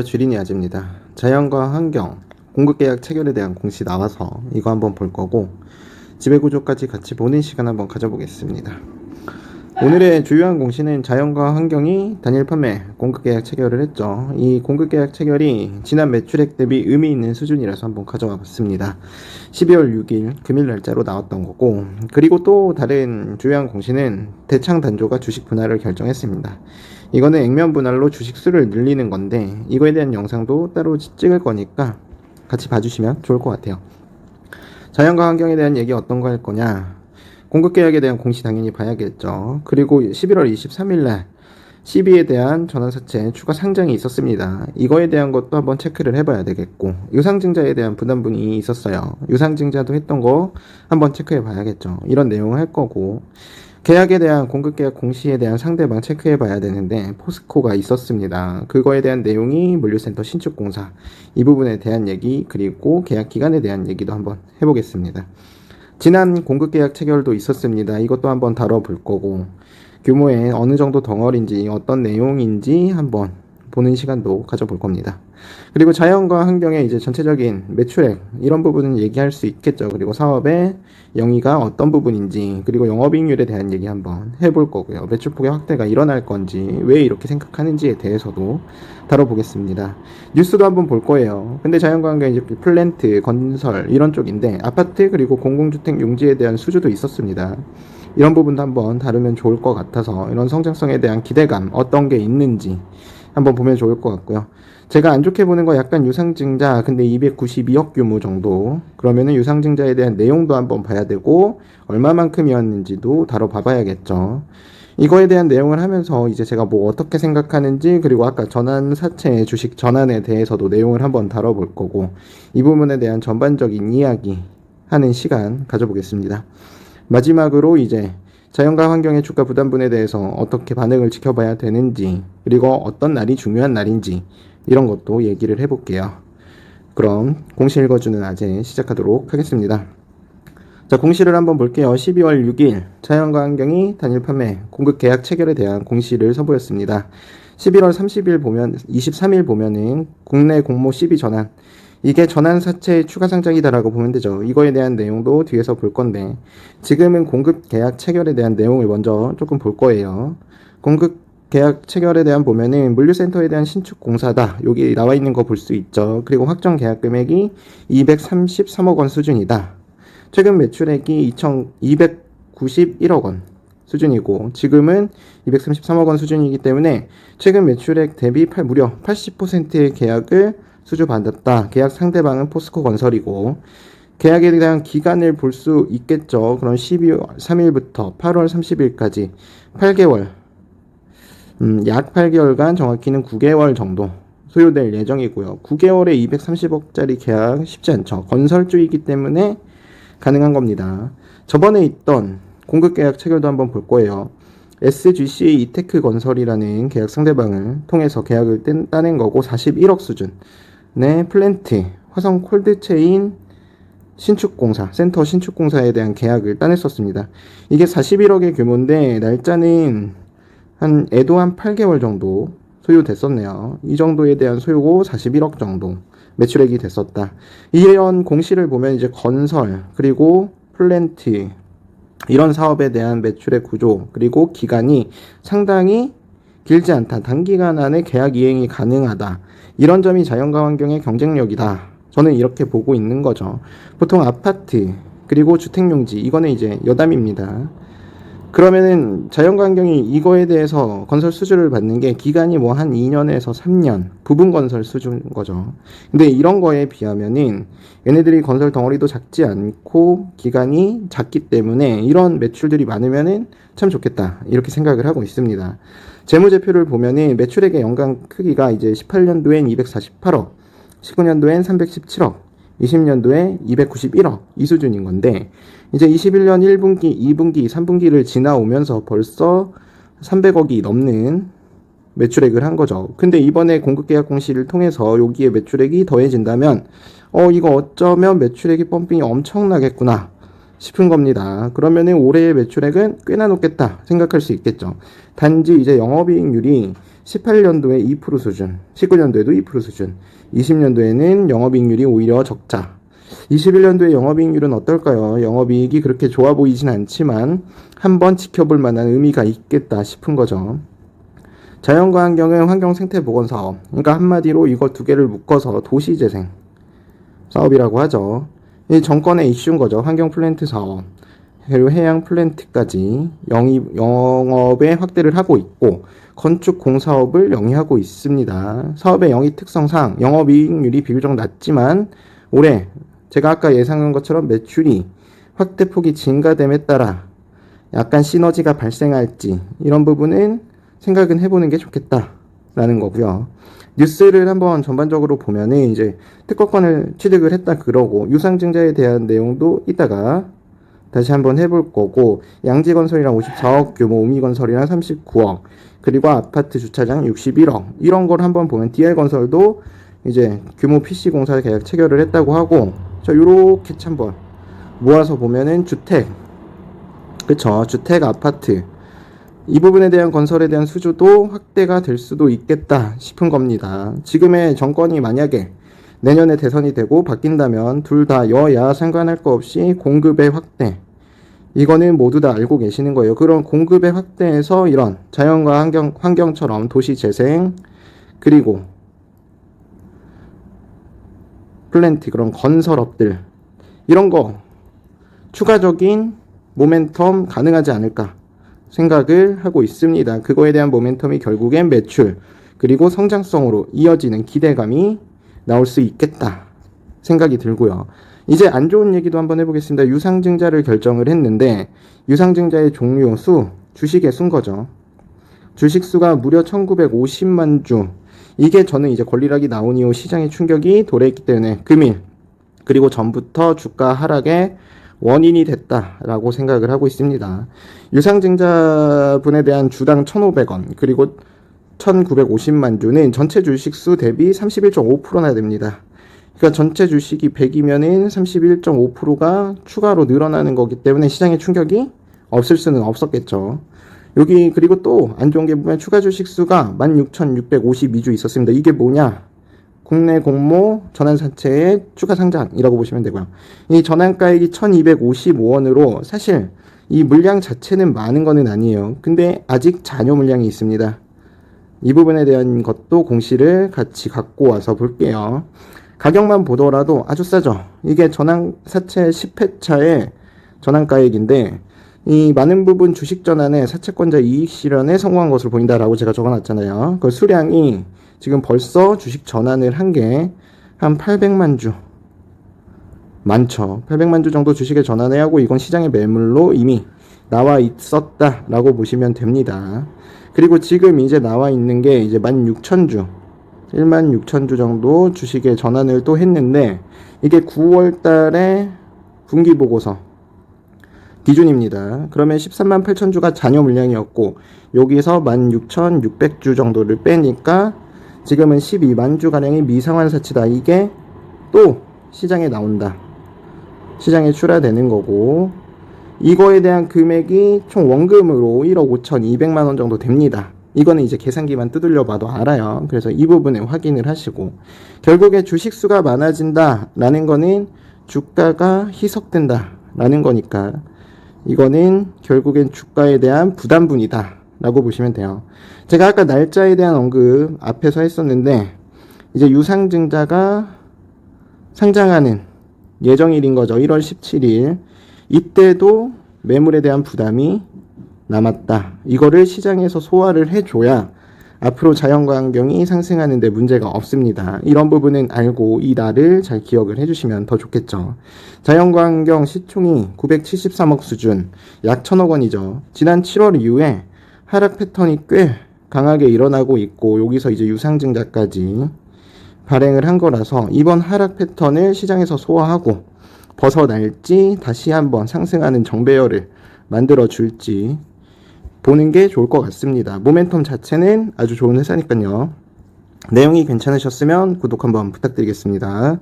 주린이 아재입니다. 자연과 환경, 공급계약 체결에 대한 공시 나와서 이거 한번 볼 거고 지배구조까지 같이 보는 시간 한번 가져보겠습니다. 오늘의 주요한 공시는 자연과 환경이 단일 판매 공급계약 체결을 했죠. 이 공급계약 체결이 지난 매출액 대비 의미 있는 수준이라서 한번 가져와 봤습니다. 12월 6일 금일 날짜로 나왔던 거고, 그리고 또 다른 주요한 공시는 대창 단조가 주식 분할을 결정했습니다. 이거는 액면 분할로 주식 수를 늘리는 건데 이거에 대한 영상도 따로 찍을 거니까 같이 봐주시면 좋을 것 같아요. 자연과 환경에 대한 얘기 어떤 거 할 거냐, 공급계약에 대한 공시 당연히 봐야겠죠. 그리고 11월 23일 날 CB에 대한 전환사채 추가 상장이 있었습니다. 이거에 대한 것도 한번 체크를 해봐야 되겠고, 유상증자에 대한 부담분이 있었어요. 유상증자도 했던 거 한번 체크해 봐야겠죠. 이런 내용을 할 거고, 계약에 대한 공급계약 공시에 대한 상대방 체크해 봐야 되는데 포스코가 있었습니다. 그거에 대한 내용이 물류센터 신축공사, 이 부분에 대한 얘기, 그리고 계약 기간에 대한 얘기도 한번 해보겠습니다. 지난 공급계약 체결도 있었습니다. 이것도 한번 다뤄볼 거고, 규모에 어느 정도 덩어리인지 어떤 내용인지 한번 보는 시간도 가져볼 겁니다. 그리고 자연과 환경의 이제 전체적인 매출액, 이런 부분은 얘기할 수 있겠죠. 그리고 사업의 영위가 어떤 부분인지, 그리고 영업이익률에 대한 얘기 한번 해볼 거고요. 매출폭의 확대가 일어날 건지, 왜 이렇게 생각하는지에 대해서도 다뤄보겠습니다. 뉴스도 한번 볼 거예요. 근데 자연과 환경 이제 플랜트, 건설 이런 쪽인데 아파트 그리고 공공주택 용지에 대한 수주도 있었습니다. 이런 부분도 한번 다루면 좋을 것 같아서, 이런 성장성에 대한 기대감 어떤 게 있는지 한번 보면 좋을 것 같고요. 제가 안 좋게 보는 거 약간 유상증자, 근데 292억 규모 정도, 그러면은 유상증자에 대한 내용도 한번 봐야 되고 얼마만큼이었는지도 다뤄봐 봐야겠죠. 이거에 대한 내용을 하면서 이제 제가 뭐 어떻게 생각하는지, 그리고 아까 전환사채 주식 전환에 대해서도 내용을 한번 다뤄볼 거고, 이 부분에 대한 전반적인 이야기 하는 시간 가져보겠습니다. 마지막으로 이제 자연과 환경의 주가 부담분에 대해서 어떻게 반응을 지켜봐야 되는지, 그리고 어떤 날이 중요한 날인지 이런 것도 얘기를 해볼게요. 그럼 공시 읽어주는 아재 시작하도록 하겠습니다. 자, 공시를 한번 볼게요. 12월 6일 자연과 환경이 단일 판매 공급 계약 체결에 대한 공시를 선보였습니다. 11월 30일 보면 23일 보면은 국내 공모 CB 전환, 이게 전환사채 추가 상장이다라고 보면 되죠. 이거에 대한 내용도 뒤에서 볼 건데, 지금은 공급 계약 체결에 대한 내용을 먼저 조금 볼 거예요. 공급 계약 체결에 대한 보면은 물류센터에 대한 신축 공사다, 여기 나와 있는 거 볼 수 있죠. 그리고 확정 계약 금액이 233억 원 수준이다. 최근 매출액이 291억 원 수준이고 지금은 233억 원 수준이기 때문에 최근 매출액 대비 무려 80%의 계약을 수주받았다. 계약 상대방은 포스코 건설이고, 계약에 대한 기간을 볼 수 있겠죠. 그럼 12월 3일부터 8월 30일까지 8개월, 약 8개월간, 정확히는 9개월 정도 소요될 예정이고요. 9개월에 230억짜리 계약 쉽지 않죠. 건설주이기 때문에 가능한 겁니다. 저번에 있던 공급계약 체결도 한번 볼 거예요. SGC 이테크 건설이라는 계약 상대방을 통해서 계약을 따낸 거고, 41억 수준. 네, 플랜트, 화성 콜드체인 신축공사, 센터 신축공사에 대한 계약을 따냈었습니다. 이게 41억의 규모인데 날짜는 애도 한 8개월 정도 소요됐었네요. 이 정도에 대한 소요고 41억 정도 매출액이 됐었다. 이런 공시를 보면 이제 건설, 그리고 플랜트, 이런 사업에 대한 매출의 구조, 그리고 기간이 상당히 길지 않다. 단기간 안에 계약 이행이 가능하다. 이런 점이 자연과 환경의 경쟁력이다. 저는 이렇게 보고 있는 거죠. 보통 아파트, 그리고 주택용지, 이거는 이제 여담입니다. 그러면은 자연과 환경이 이거에 대해서 건설 수주를 받는 게 기간이 뭐 한 2년에서 3년, 부분 건설 수주인 거죠. 근데 이런 거에 비하면은 얘네들이 건설 덩어리도 작지 않고 기간이 작기 때문에 이런 매출들이 많으면은 참 좋겠다, 이렇게 생각을 하고 있습니다. 재무제표를 보면은 매출액의 연간 크기가 이제 18년도엔 248억, 19년도엔 317억, 20년도에 291억, 이 수준인 건데, 이제 21년 1분기, 2분기, 3분기를 지나오면서 벌써 300억이 넘는 매출액을 한 거죠. 근데 이번에 공급계약 공시를 통해서 여기에 매출액이 더해진다면 이거 어쩌면 매출액이 펌핑이 엄청나겠구나 싶은 겁니다. 그러면은 올해의 매출액은 꽤나 높겠다 생각할 수 있겠죠. 단지 이제 영업이익률이 18년도에 2% 수준, 19년도에도 2% 수준, 20년도에는 영업이익률이 오히려 적자. 21년도에 영업이익률은 어떨까요? 영업이익이 그렇게 좋아 보이진 않지만 한번 지켜볼 만한 의미가 있겠다 싶은 거죠. 자연과 환경은 환경생태보건사업. 그러니까 한마디로 이거 두 개를 묶어서 도시재생 사업이라고 하죠. 이 정권의 이슈인 거죠. 환경 플랜트 사업. 그리고 해양 플랜트까지 영업의 확대를 하고 있고 건축 공사업을 영위하고 있습니다. 사업의 영위 특성상 영업이익률이 비교적 낮지만 올해 제가 아까 예상한 것처럼 매출이 확대폭이 증가됨에 따라 약간 시너지가 발생할지 이런 부분은 생각은 해보는 게 좋겠다라는 거고요. 뉴스를 한번 전반적으로 보면은 이제 특허권을 취득을 했다 그러고 유상증자에 대한 내용도 이따가 다시 한번 해볼 거고 양지건설이랑 54억 규모, 우미건설이랑 39억 그리고 아파트 주차장 61억 이런 걸 한번 보면 DR건설도 이제 규모 PC공사 계약 체결을 했다고 하고 자 요렇게 한번 모아서 보면은 주택 그쵸 주택 아파트 이 부분에 대한 건설에 대한 수주도 확대가 될 수도 있겠다 싶은 겁니다. 지금의 정권이 만약에 내년에 대선이 되고 바뀐다면 둘 다 여야 상관할 거 없이 공급의 확대 이거는 모두 다 알고 계시는 거예요. 그런 공급의 확대에서 이런 자연과 환경처럼 도시 재생 그리고 플랜트 그런 건설업들 이런 거 추가적인 모멘텀 가능하지 않을까 생각을 하고 있습니다. 그거에 대한 모멘텀이 결국엔 매출 그리고 성장성으로 이어지는 기대감이 나올 수 있겠다 생각이 들고요. 이제 안 좋은 얘기도 한번 해보겠습니다. 유상증자를 결정을 했는데 유상증자의 종료 수 주식의 수인 거죠. 주식 수가 무려 1950만 주 이게 저는 이제 권리락이 나온 이후 시장의 충격이 도래했기 때문에 금일 그리고 전부터 주가 하락의 원인이 됐다라고 생각을 하고 있습니다. 유상증자분에 대한 주당 1,500원 그리고 1,950만 주는 전체 주식 수 대비 31.5%나 됩니다. 그러니까 전체 주식이 100이면은 31.5%가 추가로 늘어나는 거기 때문에 시장의 충격이 없을 수는 없었겠죠. 여기 그리고 또 안 좋은 게 보면 추가 주식 수가 16,652주 있었습니다. 이게 뭐냐? 국내 공모 전환사채의 추가 상장이라고 보시면 되고요. 이 전환가액이 1,255원으로 사실 이 물량 자체는 많은 거는 아니에요. 근데 아직 잔여 물량이 있습니다. 이 부분에 대한 것도 공시를 같이 갖고 와서 볼게요. 가격만 보더라도 아주 싸죠. 이게 전환사채 10회차의 전환가액인데 이 많은 부분 주식 전환에 사채권자 이익 실현에 성공한 것으로 보인다라고 제가 적어놨잖아요. 그 수량이 지금 벌써 주식 전환을 한 게 한 800만 주 많죠. 800만 주 정도 주식에 전환해야 하고 이건 시장의 매물로 이미 나와 있었다라고 보시면 됩니다. 그리고 지금 이제 나와 있는 게 이제 16,000주 16,000주 정도 주식에 전환을 또 했는데 이게 9월 달에 분기 보고서 기준입니다. 그러면 13만 8천 주가 잔여 물량이었고 여기서 16,600주 정도를 빼니까 지금은 12만 주가량이 미상환 사치다. 이게 또 시장에 나온다. 시장에 출하되는 거고 이거에 대한 금액이 총 원금으로 1억 5,200만 원 정도 됩니다. 이거는 이제 계산기만 두들려 봐도 알아요. 그래서 이 부분에 확인을 하시고 결국에 주식수가 많아진다 라는 거는 주가가 희석된다 라는 거니까 이거는 결국엔 주가에 대한 부담분이다 라고 보시면 돼요. 제가 아까 날짜에 대한 언급 앞에서 했었는데 이제 유상증자가 상장하는 예정일인 거죠. 1월 17일 이때도 매물에 대한 부담이 남았다. 이거를 시장에서 소화를 해줘야 앞으로 자연과 환경이 상승하는 데 문제가 없습니다. 이런 부분은 알고 이 날을 잘 기억을 해주시면 더 좋겠죠. 자연과 환경 시총이 973억 수준, 약 1,000억 원이죠. 지난 7월 이후에 하락 패턴이 꽤 강하게 일어나고 있고 여기서 이제 유상증자까지 발행을 한 거라서 이번 하락 패턴을 시장에서 소화하고 벗어날지 다시 한번 상승하는 정배열을 만들어 줄지 보는 게 좋을 것 같습니다. 모멘텀 자체는 아주 좋은 회사니까요. 내용이 괜찮으셨으면 구독 한번 부탁드리겠습니다.